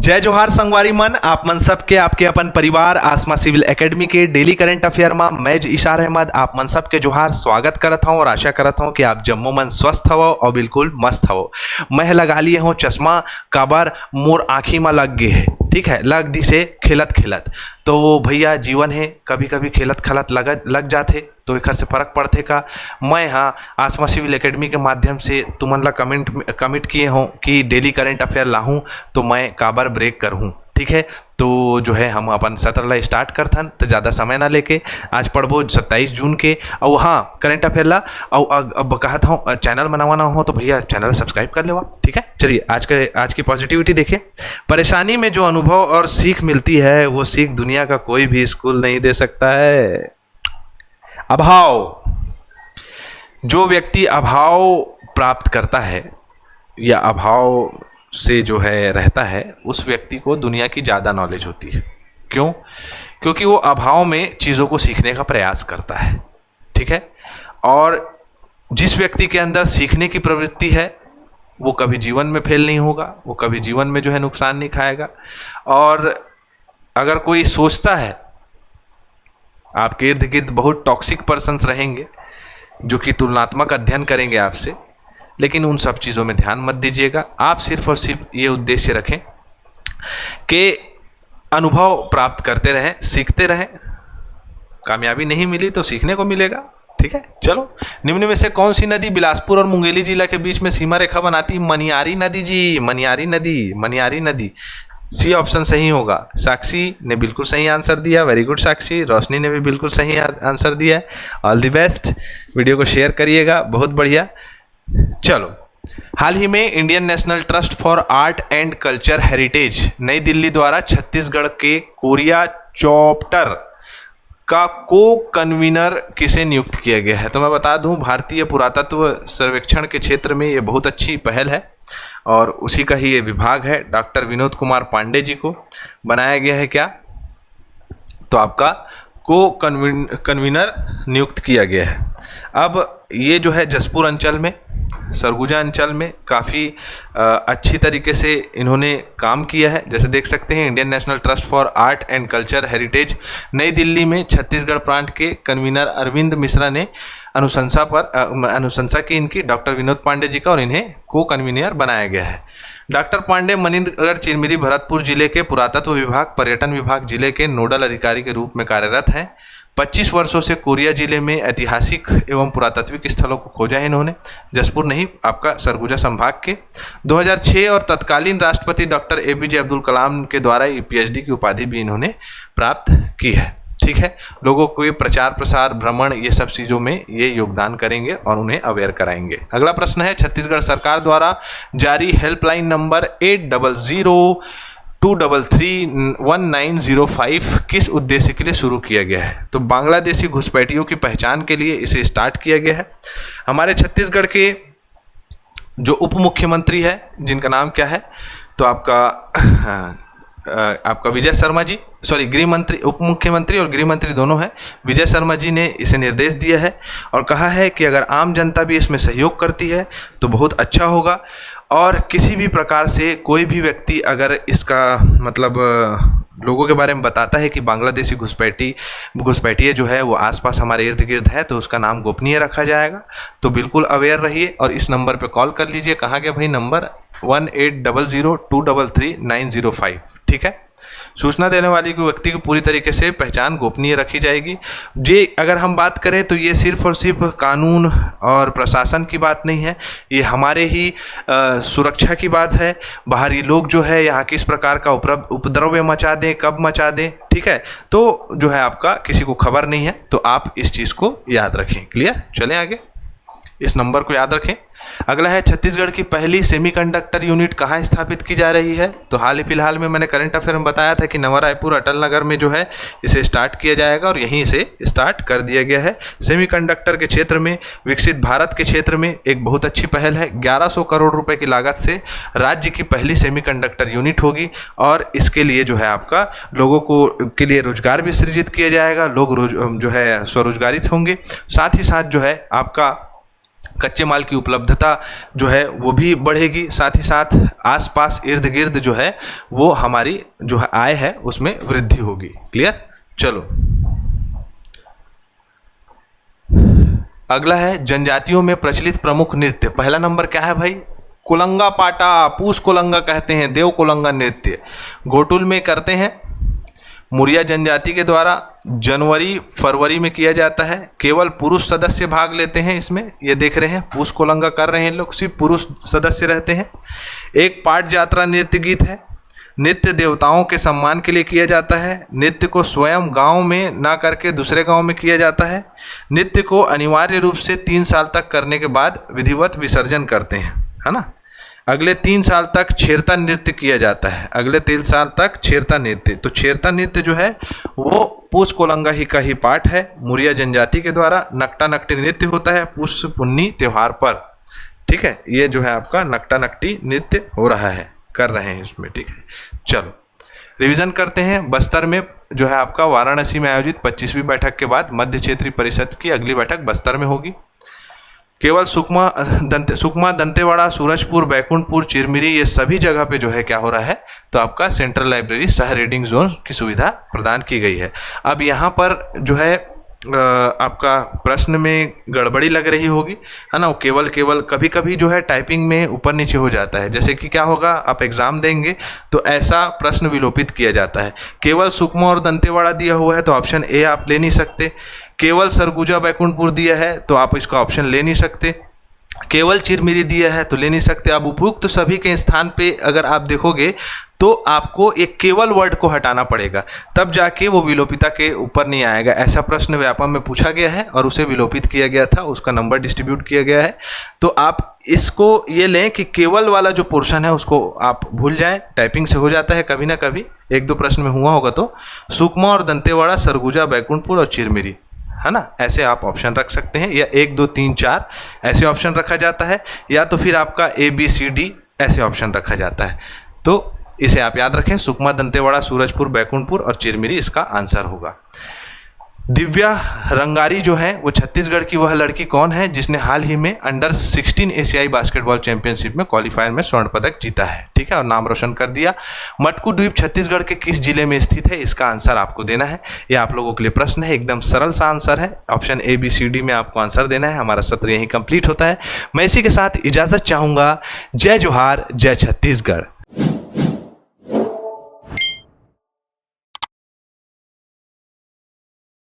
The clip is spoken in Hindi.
जय जोहार संगवारी मन, आप मन सबके आपके अपन परिवार आसमा सिविल एकेडमी के डेली करंट अफेयर में मैं इशार अहमद आप मन सबके जोहार स्वागत करत हूँ और आशा करत हूँ कि आप जम्मो मन स्वस्थ हो और बिल्कुल मस्त हो। मैं लगा लिए हूँ चश्मा, काबर मोर आँखी में लग गए है, ठीक है, लग दी से खेलत खेलत। तो भैया जीवन है, कभी कभी खेलत खलत लग जाते तो एक से फर्क पड़ते का। मैं हाँ आसमा सिविल एकेडमी के माध्यम से तुमन ला कमिट किए हूँ कि डेली करंट अफेयर लाहूँ तो मैं काबर ब्रेक करूँ, ठीक है। तो जो है हम अपन सत्र ला स्टार्ट करथन तो ज़्यादा समय ना लेके आज पढ़बो 27 जून के। और हाँ करंट अफेयर ला और अब कहता हूँ चैनल बनावाना हो तो भैया चैनल सब्सक्राइब कर लेवा, ठीक है। चलिए आज की पॉजिटिविटी देखिए। परेशानी में जो अनुभव और सीख मिलती है वो सीख दुनिया का कोई भी स्कूल नहीं दे सकता है। अभाव, जो व्यक्ति अभाव प्राप्त करता है या अभाव से जो है रहता है उस व्यक्ति को दुनिया की ज़्यादा नॉलेज होती है। क्यों? क्योंकि वो अभाव में चीज़ों को सीखने का प्रयास करता है, ठीक है। और जिस व्यक्ति के अंदर सीखने की प्रवृत्ति है वो कभी जीवन में फेल नहीं होगा, वो कभी जीवन में जो है नुकसान नहीं खाएगा। और अगर कोई सोचता है, आपके इर्द गिर्द बहुत टॉक्सिक पर्सन्स रहेंगे जो कि तुलनात्मक अध्ययन करेंगे आपसे, लेकिन उन सब चीज़ों में ध्यान मत दीजिएगा। आप सिर्फ और सिर्फ ये उद्देश्य रखें कि अनुभव प्राप्त करते रहें, सीखते रहें। कामयाबी नहीं मिली तो सीखने को मिलेगा, ठीक है। चलो, निम्न में से कौन सी नदी बिलासपुर और मुंगेली जिला के बीच में सीमा रेखा बनाती? मनियारी नदी जी, मनियारी नदी। सी ऑप्शन सही होगा। साक्षी ने बिल्कुल सही आंसर दिया, वेरी गुड साक्षी। रोशनी ने भी बिल्कुल सही आंसर दिया है, ऑल द बेस्ट। वीडियो को शेयर करिएगा, बहुत बढ़िया। चलो, हाल ही में Indian national trust for art and culture heritage नई दिल्ली द्वारा छत्तीसगढ़ के कोरिया चैप्टर का को कन्वीनर किसे नियुक्त किया गया है? तो मैं बता दूं, भारतीय पुरातत्व सर्वेक्षण के क्षेत्र में ये बहुत अच्छी पहल है और उसी का ही ये विभाग है। डॉक्टर विनोद कुमार पांडे जी को बनाया गया है क्या? तो आपका को कन्वीनर नियुक्त किया गया है। अब ये जो है जसपुर अंचल में, सरगुजा अंचल में काफ़ी अच्छी तरीके से इन्होंने काम किया है। जैसे देख सकते हैं, Indian national trust for art and culture heritage नई दिल्ली में छत्तीसगढ़ प्रांत के कन्वीनर अरविंद मिश्रा ने अनुशंसा की इनकी, डॉक्टर विनोद पांडे जी का, और इन्हें को कन्वीनर बनाया गया है। डॉक्टर पांडे मनिंदगढ़, चिरमिरी, भरतपुर जिले के पुरातत्व विभाग, पर्यटन विभाग जिले के नोडल अधिकारी के रूप में कार्यरत हैं। 25 वर्षों से कोरिया जिले में ऐतिहासिक एवं पुरातात्विक स्थलों को खोजा है इन्होंने। जसपुर नहीं, आपका सरगुजा संभाग के। 2006 और तत्कालीन राष्ट्रपति डॉक्टर APJ अब्दुल कलाम के द्वारा PhD की उपाधि भी इन्होंने प्राप्त की है, ठीक है। लोगों को ये प्रचार प्रसार, भ्रमण, ये सब चीज़ों में ये योगदान करेंगे और उन्हें अवेयर कराएंगे। अगला प्रश्न है, छत्तीसगढ़ सरकार द्वारा जारी हेल्पलाइन नंबर 800-233-1905 किस उद्देश्य के लिए शुरू किया गया है? तो बांग्लादेशी घुसपैठियों की पहचान के लिए इसे स्टार्ट किया गया है। हमारे छत्तीसगढ़ के जो उप मुख्यमंत्री है, जिनका नाम क्या है, तो आपका विजय शर्मा जी, सॉरी गृह मंत्री, उप मुख्यमंत्री और गृह मंत्री दोनों हैं। विजय शर्मा जी ने इसे निर्देश दिया है और कहा है कि अगर आम जनता भी इसमें सहयोग करती है तो बहुत अच्छा होगा। और किसी भी प्रकार से कोई भी व्यक्ति अगर इसका मतलब लोगों के बारे में बताता है कि बांग्लादेशी घुसपैठिए जो है वो आसपास हमारे इर्द गिर्द है, तो उसका नाम गोपनीय रखा जाएगा। तो बिल्कुल अवेयर रहिए और इस नंबर पे कॉल कर लीजिए। कहाँ गया भाई नंबर? 1800-233-905, ठीक है। सूचना देने वाली को व्यक्ति की पूरी तरीके से पहचान गोपनीय रखी जाएगी। ये अगर हम बात करें तो ये सिर्फ और सिर्फ कानून और प्रशासन की बात नहीं है, ये हमारे ही सुरक्षा की बात है। बाहरी लोग जो है यहाँ किस प्रकार का उपद्रव मचा दें, कब मचा दें, ठीक है, तो जो है आपका किसी को खबर नहीं है। तो आप इस चीज़ को याद रखें। क्लियर? चलें आगे, इस नंबर को याद रखें। अगला है, छत्तीसगढ़ की पहली सेमीकंडक्टर यूनिट कहाँ स्थापित की जा रही है? तो हाल ही फिलहाल में मैंने करंट अफेयर में बताया था कि नवा रायपुर अटल नगर में जो है इसे स्टार्ट किया जाएगा और यहीं से स्टार्ट कर दिया गया है। सेमीकंडक्टर के क्षेत्र में, विकसित भारत के क्षेत्र में एक बहुत अच्छी पहल है। 1100 करोड़ रुपए की लागत से राज्य की पहली सेमीकंडक्टर यूनिट होगी और इसके लिए जो है आपका लोगों को के लिए रोजगार भी सृजित किया जाएगा। लोग जो है स्वरोजगारित होंगे। साथ ही साथ जो है आपका कच्चे माल की उपलब्धता जो है वो भी बढ़ेगी, साथ ही साथ आसपास इर्द गिर्द जो है वो हमारी जो है आय है उसमें वृद्धि होगी। क्लियर। चलो अगला है जनजातियों में प्रचलित प्रमुख नृत्य। पहला नंबर क्या है भाई? कुलंगा पाटा, पूस कुलंगा कहते हैं, देव कुलंगा नृत्य घोटुल में करते हैं। मुरिया जनजाति के द्वारा जनवरी फरवरी में किया जाता है। केवल पुरुष सदस्य भाग लेते हैं इसमें, ये देख रहे हैं पूस कोलंगा कर रहे हैं लोग, सिर्फ पुरुष सदस्य रहते हैं। एक पाट जात्रा नृत्य गीत है। नृत्य देवताओं के सम्मान के लिए किया जाता है। नृत्य को स्वयं गांव में ना करके दूसरे गांव में किया जाता है। नृत्य को अनिवार्य रूप से 3 साल तक करने के बाद विधिवत विसर्जन करते हैं, है ना। अगले 3 साल तक छेरता नृत्य किया जाता है। अगले 3 साल तक छेरता नृत्य, तो छेरता नृत्य जो है वो पूस कोलंगा ही का ही पाठ है। मुरिया जनजाति के द्वारा नकटा नकटी नृत्य होता है पुष्य पुन्नी त्योहार पर। ठीक है, ये जो है आपका नकटा नकटी नृत्य हो रहा है, कर रहे हैं इसमें। ठीक है, चलो रिवीजन करते हैं। बस्तर में जो है आपका वाराणसी में आयोजित 25वीं बैठक के बाद मध्य क्षेत्रीय परिषद की अगली बैठक बस्तर में होगी। केवल सुकमा दंतेवाड़ा सूरजपुर बैकुंठपुर चिरमिरी ये सभी जगह पे जो है क्या हो रहा है, तो आपका सेंट्रल लाइब्रेरी सह रीडिंग जोन की सुविधा प्रदान की गई है। अब यहाँ पर जो है आपका प्रश्न में गड़बड़ी लग रही होगी, है ना। केवल कभी कभी जो है टाइपिंग में ऊपर नीचे हो जाता है। जैसे कि क्या होगा, आप एग्जाम देंगे तो ऐसा प्रश्न विलोपित किया जाता है। केवल सुकमा और दंतेवाड़ा दिया हुआ है तो ऑप्शन ए आप ले नहीं सकते। केवल सरगुजा बैकुंठपुर दिया है तो आप इसका ऑप्शन ले नहीं सकते। केवल चिरमिरी दिया है तो ले नहीं सकते। अब उपयुक्त तो सभी के स्थान पे अगर आप देखोगे तो आपको एक केवल वर्ड को हटाना पड़ेगा, तब जाके वो विलोपिता के ऊपर नहीं आएगा। ऐसा प्रश्न व्यापम में पूछा गया है और उसे विलोपित किया गया था, उसका नंबर डिस्ट्रीब्यूट किया गया है। तो आप इसको ये लें कि केवल वाला जो पोर्शन है उसको आप भूल जाएं, टाइपिंग से हो जाता है कभी ना कभी, 1-2 प्रश्न में हुआ होगा। तो सुकमा और दंतेवाड़ा, सरगुजा, बैकुंठपुर और चिरमिरी, है ना, ऐसे आप ऑप्शन रख सकते हैं, या 1, 2, 3, 4 ऐसे ऑप्शन रखा जाता है, या तो फिर आपका ABCD ऐसे ऑप्शन रखा जाता है। तो इसे आप याद रखें, सुकमा, दंतेवाड़ा, सूरजपुर, बैकुंठपुर और चिरमिरी इसका आंसर होगा। दिव्या रंगारी जो है वो छत्तीसगढ़ की वह लड़की कौन है जिसने हाल ही में अंडर-16 एशियाई बास्केटबॉल चैंपियनशिप में क्वालिफायर में स्वर्ण पदक जीता है। ठीक है, और नाम रोशन कर दिया। मटकू द्वीप छत्तीसगढ़ के किस जिले में स्थित है, इसका आंसर आपको देना है। ये आप लोगों के लिए प्रश्न है, एकदम सरल सा आंसर है। ऑप्शन ABCD में आपको आंसर देना है। हमारा सत्र यहीं कंप्लीट होता है। मैं इसी के साथ इजाजत चाहूंगा। जय जोहार, जय छत्तीसगढ़।